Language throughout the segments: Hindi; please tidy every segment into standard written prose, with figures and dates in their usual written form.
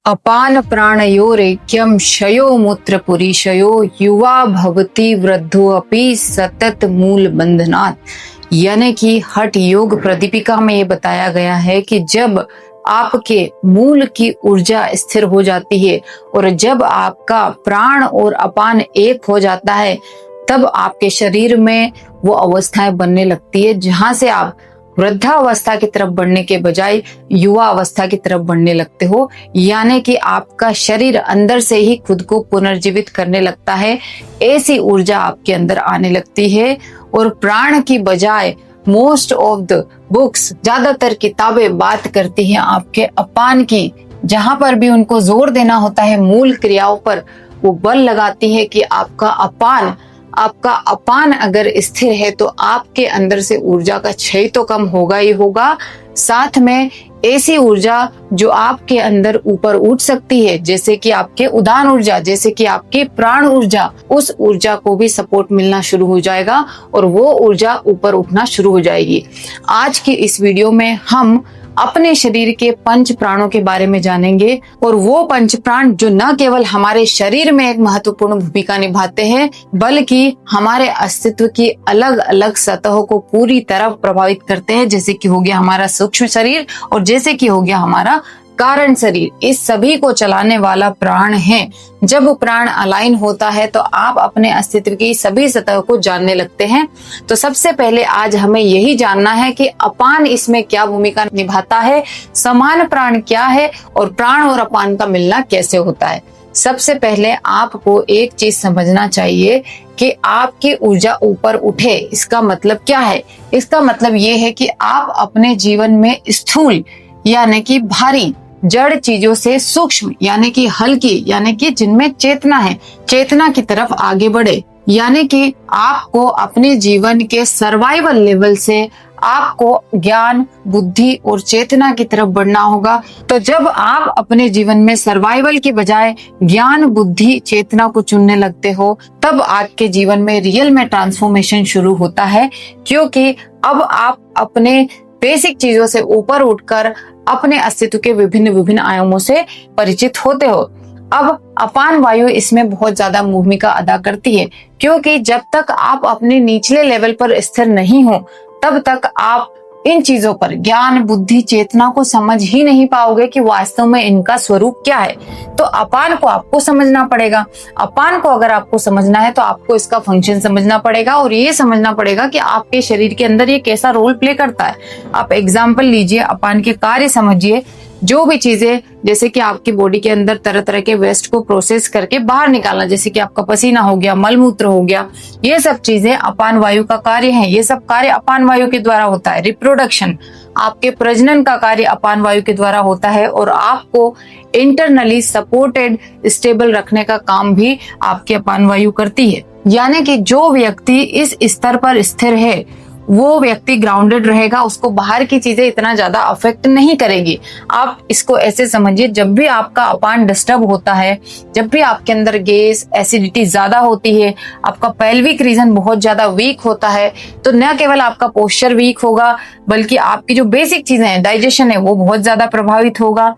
अपान प्राणयोरेक्यम शयो मूत्र पुरीशयो युवा भवति वृद्धो अपि सतत मूल बंधनात्। यानी कि हठ योग प्रदीपिका में ये बताया गया है कि जब आपके मूल की ऊर्जा स्थिर हो जाती है और जब आपका प्राण और अपान एक हो जाता है, तब आपके शरीर में वो अवस्थाएं बनने लगती है जहां से आप वृद्धावस्था की तरफ बढ़ने के बजाय युवा अवस्था की तरफ बढ़ने लगते हो। यानी कि आपका शरीर अंदर से ही खुद को पुनर्जीवित करने लगता है, ऐसी ऊर्जा आपके अंदर आने लगती है। और प्राण की बजाय मोस्ट ऑफ द बुक्स, ज्यादातर किताबें बात करती हैं आपके अपान की। जहां पर भी उनको जोर देना होता है मूल क्रियाओं पर, वो बल लगाती है कि आपका अपान अगर स्थिर है तो आपके अंदर से ऊर्जा का क्षय तो कम होगा ही होगा, साथ में ऐसी ऊर्जा जो आपके अंदर ऊपर उठ सकती है, जैसे कि आपके उदान ऊर्जा, जैसे कि आपकी प्राण ऊर्जा, उस ऊर्जा को भी सपोर्ट मिलना शुरू हो जाएगा और वो ऊर्जा ऊपर उठना शुरू हो जाएगी। आज की इस वीडियो में हम अपने शरीर के पंच प्राणों के बारे में जानेंगे, और वो पंच प्राण जो न केवल हमारे शरीर में एक महत्वपूर्ण भूमिका निभाते हैं, बल्कि हमारे अस्तित्व की अलग अलग सतहों को पूरी तरह प्रभावित करते हैं, जैसे कि हो गया हमारा सूक्ष्म शरीर और जैसे कि हो गया हमारा कारण शरीर। इस सभी को चलाने वाला प्राण है। जब प्राण अलाइन होता है तो आप अपने अस्तित्व की सभी सतहों को जानने लगते हैं। तो सबसे पहले आज हमें यही जानना है कि अपान इसमें क्या भूमिका निभाता है, समान प्राण क्या है और प्राण और अपान का मिलना कैसे होता है। सबसे पहले आपको एक चीज समझना चाहिए कि आपकी ऊर्जा ऊपर उठे, इसका मतलब क्या है? इसका मतलब ये है कि आप अपने जीवन में स्थूल यानी कि भारी जड़ चीजों से सूक्ष्म यानी कि हल्की, यानी कि जिनमें चेतना है, चेतना की तरफ आगे बढ़े। यानी कि आपको अपने जीवन के सर्वाइवल लेवल से आपको ज्ञान, बुद्धि और चेतना की तरफ बढ़ना होगा। तो जब आप अपने जीवन में सर्वाइवल की बजाय ज्ञान, बुद्धि, चेतना को चुनने लगते हो, तब आपके जीवन में रियल में ट्रांसफॉर्मेशन शुरू होता है, क्योंकि अब आप अपने बेसिक चीजों से ऊपर उठकर अपने अस्तित्व के विभिन्न आयामों से परिचित होते हो। अब अपान वायु इसमें बहुत ज्यादा भूमिका अदा करती है, क्योंकि जब तक आप अपने निचले लेवल पर स्थिर नहीं हो, तब तक आप इन चीजों पर ज्ञान, बुद्धि, चेतना को समझ ही नहीं पाओगे कि वास्तव में इनका स्वरूप क्या है। तो अपान को आपको समझना पड़ेगा। अपान को अगर आपको समझना है तो आपको इसका फंक्शन समझना पड़ेगा और ये समझना पड़ेगा कि आपके शरीर के अंदर ये कैसा रोल प्ले करता है। आप एग्जाम्पल लीजिए, अपान के कार्य समझिए। जो भी चीजें, जैसे कि आपकी बॉडी के अंदर तरह तरह के वेस्ट को प्रोसेस करके बाहर निकालना, जैसे कि आपका पसीना हो गया, मलमूत्र हो गया, ये सब चीजें अपान वायु का कार्य है। ये सब कार्य अपान वायु के द्वारा होता है। रिप्रोडक्शन, आपके प्रजनन का कार्य अपान वायु के द्वारा होता है और आपको इंटरनली सपोर्टेड, स्टेबल रखने का काम भी आपकी अपान वायु करती है। यानी कि जो व्यक्ति इस स्तर पर स्थिर है वो व्यक्ति ग्राउंडेड रहेगा, उसको बाहर की चीजें इतना ज्यादा अफेक्ट नहीं करेगी। आप इसको ऐसे समझिए, जब भी आपका अपान डिस्टर्ब होता है, जब भी आपके अंदर गैस, एसिडिटी ज्यादा होती है, आपका पेल्विक रीजन बहुत ज्यादा वीक होता है, तो न केवल आपका पोस्चर वीक होगा, बल्कि आपकी जो बेसिक चीजें हैं, डाइजेशन है, वो बहुत ज्यादा प्रभावित होगा।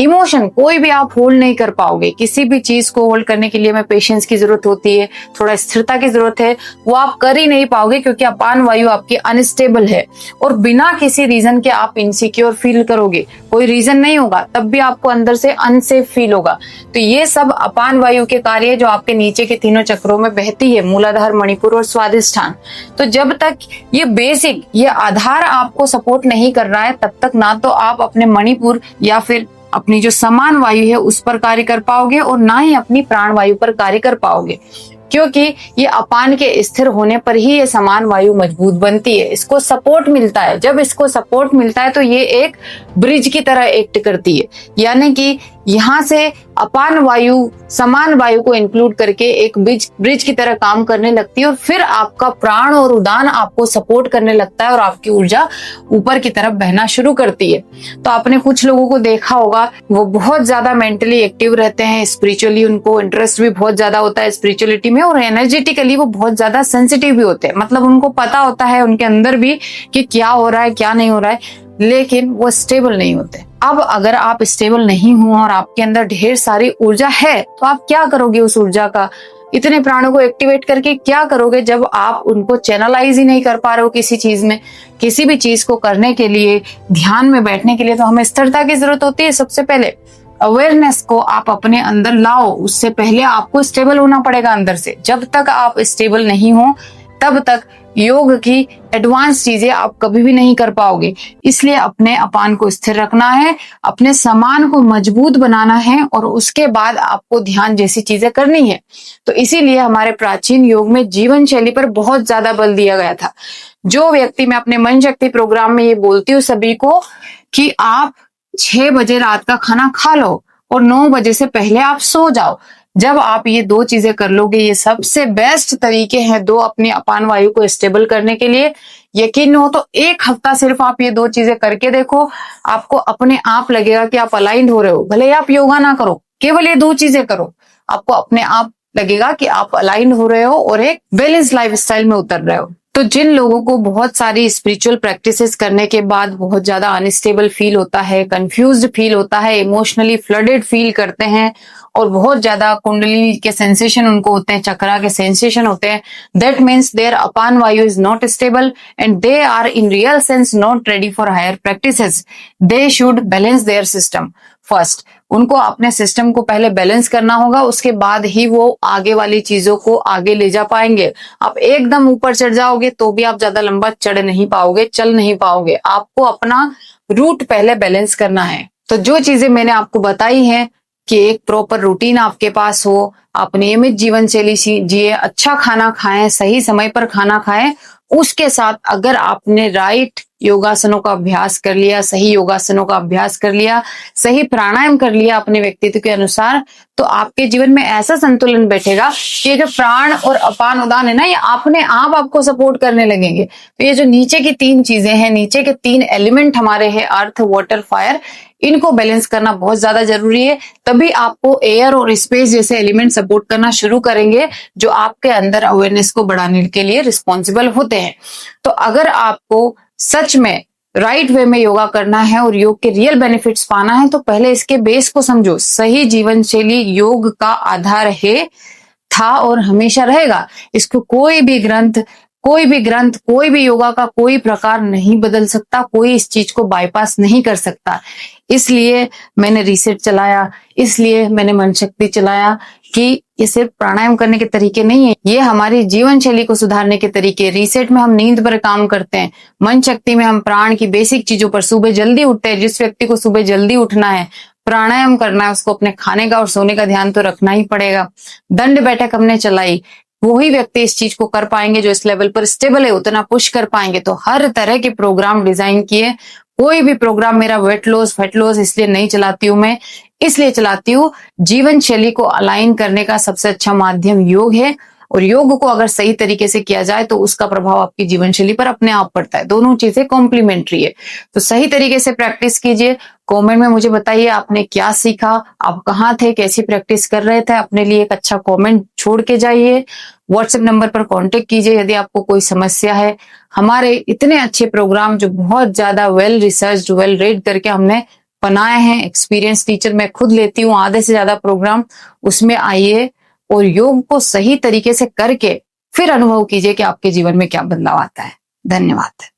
इमोशन कोई भी आप होल्ड नहीं कर पाओगे। किसी भी चीज को होल्ड करने के लिए में पेशेंस की जरूरत होती है, थोड़ा स्थिरता की जरूरत है, वो आप कर ही नहीं पाओगे, क्योंकि अपान वायु आपकी अनस्टेबल है। और बिना किसी रीजन के आप इनसिक्योर फील करोगे, कोई रीजन नहीं होगा, तब भी आपको अंदर से अनसेफ फील होगा। तो ये सब अपान वायु के कार्य जो आपके नीचे के तीनों चक्रों में बहती है, मूलाधार, मणिपुर और स्वादिष्ठान। तो जब तक ये बेसिक, ये आधार आपको सपोर्ट नहीं कर रहा है, तब तक ना तो आप अपने मणिपुर या फिर अपनी जो समान वायु है उस पर कार्य कर पाओगे और ना ही अपनी प्राण वायु पर कार्य कर पाओगे, क्योंकि ये अपान के स्थिर होने पर ही ये समान वायु मजबूत बनती है। इसको सपोर्ट मिलता है। जब इसको सपोर्ट मिलता है तो ये एक ब्रिज की तरह एक्ट करती है। यानी कि यहाँ से अपान वायु समान वायु को इंक्लूड करके एक ब्रिज की तरह काम करने लगती है और फिर आपका प्राण और उदान आपको सपोर्ट करने लगता है और आपकी ऊर्जा ऊपर की तरफ बहना शुरू करती है। तो आपने कुछ लोगों को देखा होगा, वो बहुत ज्यादा मेंटली एक्टिव रहते हैं, स्पिरिचुअली उनको इंटरेस्ट भी बहुत ज्यादा होता है स्पिरिचुअलिटी में, और एनर्जेटिकली वो बहुत ज्यादा सेंसिटिव भी होते हैं। मतलब उनको पता होता है उनके अंदर भी कि क्या हो रहा है, क्या नहीं हो रहा है। लेकिन वो स्टेबल नहीं होते। अब अगर आप स्टेबल नहीं हो और आपके अंदर ढेर सारी ऊर्जा है तो आप क्या करोगे उस ऊर्जा का? इतने प्राणों को एक्टिवेट करके क्या करोगे जब आप उनको चैनलाइज ही नहीं कर पा रहे हो किसी चीज में? किसी भी चीज को करने के लिए, ध्यान में बैठने के लिए तो हमें स्थिरता की जरूरत होती है। सबसे पहले अवेयरनेस को आप अपने अंदर लाओ, उससे पहले आपको स्टेबल होना पड़ेगा अंदर से। जब तक आप स्टेबल नहीं हो तब तक योग की एडवांस चीजें आप कभी भी नहीं कर पाओगे। इसलिए अपने अपान को स्थिर रखना है, अपने सामान को मजबूत बनाना है और उसके बाद आपको ध्यान जैसी चीजें करनी है। तो इसीलिए हमारे प्राचीन योग में जीवन शैली पर बहुत ज्यादा बल दिया गया था। जो व्यक्ति, मैं अपने मन शक्ति प्रोग्राम में ये बोलती हूँ सभी को कि आप 6 बजे रात का खाना खा लो और 9 बजे से पहले आप सो जाओ। जब आप ये 2 चीजें कर लोगे, ये सबसे बेस्ट तरीके हैं 2 अपनी अपान वायु को स्टेबल करने के लिए। यकीन हो तो 1 हफ्ता सिर्फ आप ये 2 चीजें करके देखो, आपको अपने आप लगेगा कि आप अलाइंड हो रहे हो। भले आप योगा ना करो, केवल ये 2 चीजें करो, आपको अपने आप लगेगा कि आप अलाइंड हो रहे हो और एक बैलेंस लाइफस्टाइल में उतर रहे हो। तो जिन लोगों को बहुत सारी स्पिरिचुअल प्रैक्टिसेस करने के बाद बहुत ज्यादा अनस्टेबल फील होता है, कंफ्यूज्ड फील होता है, इमोशनली फ्लडेड फील करते हैं और बहुत ज्यादा कुंडली के सेंसेशन उनको होते हैं, चक्रा के सेंसेशन होते हैं, दैट मीन्स देयर अपान वायु is not stable and they are in real sense not ready for higher practices. They should balance their system first. उनको अपने सिस्टम को पहले बैलेंस करना होगा, उसके बाद ही वो आगे वाली चीजों को आगे ले जा पाएंगे। आप एकदम ऊपर चढ़ जाओगे तो भी आप ज्यादा लंबा चढ़ नहीं पाओगे, चल नहीं पाओगे। आपको अपना रूट पहले बैलेंस करना है। तो जो चीजें मैंने आपको बताई हैं कि एक प्रॉपर रूटीन आपके पास हो, आप नियमित जीवन शैली जिए, अच्छा खाना खाएं, सही समय पर खाना खाएं, उसके साथ अगर आपने राइट योगासनों का अभ्यास कर लिया, सही योगासनों का अभ्यास कर लिया, सही प्राणायाम कर लिया अपने व्यक्तित्व के अनुसार, तो आपके जीवन में ऐसा संतुलन बैठेगा कि जो प्राण और अपान उदान है ना, ये अपने आप आपको सपोर्ट करने लगेंगे। तो ये जो नीचे की 3 चीजें हैं, नीचे के 3 एलिमेंट हमारे हैं, अर्थ, वाटर, फायर, इनको बैलेंस करना बहुत ज्यादा जरूरी है। तभी आपको एयर और स्पेस जैसे एलिमेंट सपोर्ट करना शुरू करेंगे, जो आपके अंदर अवेयरनेस को बढ़ाने के लिए रिस्पॉन्सिबल होते हैं। तो अगर आपको सच में राइट वे में योगा करना है और योग के रियल बेनिफिट्स पाना है तो पहले इसके बेस को समझो। सही जीवन शैली योग का आधार है, था और हमेशा रहेगा। इसको कोई भी ग्रंथ, कोई भी योगा का कोई प्रकार नहीं बदल सकता, कोई इस चीज को बाईपास नहीं कर सकता। इसलिए मैंने रिसेट चलाया, इसलिए मैंने मन शक्ति चलाया कि ये सिर्फ प्राणायाम करने के तरीके नहीं है, ये हमारी जीवन शैली को सुधारने के तरीके। रिसेट में हम नींद पर काम करते हैं, मन शक्ति में हम प्राण की बेसिक चीजों पर सुबह जल्दी उठते हैं। जिस व्यक्ति को सुबह जल्दी उठना है, प्राणायाम करना है, उसको अपने खाने का और सोने का ध्यान तो रखना ही पड़ेगा। दंड बैठक हमने चलाई, वही व्यक्ति इस चीज को कर पाएंगे जो इस लेवल पर स्टेबल है, उतना पुश कर पाएंगे। तो हर तरह के प्रोग्राम डिजाइन किए। कोई भी प्रोग्राम मेरा वेट लॉस, फैट लॉस इसलिए नहीं चलाती हूँ मैं, इसलिए चलाती हूँ जीवन शैली को अलाइन करने का सबसे अच्छा माध्यम योग है। और योग को अगर सही तरीके से किया जाए तो उसका प्रभाव आपकी जीवन शैली पर अपने आप पड़ता है। दोनों चीजें कॉम्प्लीमेंट्री है। तो सही तरीके से प्रैक्टिस कीजिए। कमेंट में मुझे बताइए आपने क्या सीखा, आप कहाँ थे, कैसी प्रैक्टिस कर रहे थे। अपने लिए एक अच्छा कमेंट छोड़ के जाइए। व्हाट्सएप नंबर पर कांटेक्ट कीजिए यदि आपको कोई समस्या है। हमारे इतने अच्छे प्रोग्राम जो बहुत ज्यादा वेल रिसर्च, वेल रेड करके हमने बनाए हैं, एक्सपीरियंस टीचर मैं खुद लेती हूँ आधे से ज्यादा प्रोग्राम, उसमें आइए और योग को सही तरीके से करके फिर अनुभव कीजिए कि आपके जीवन में क्या बदलाव आता है। धन्यवाद।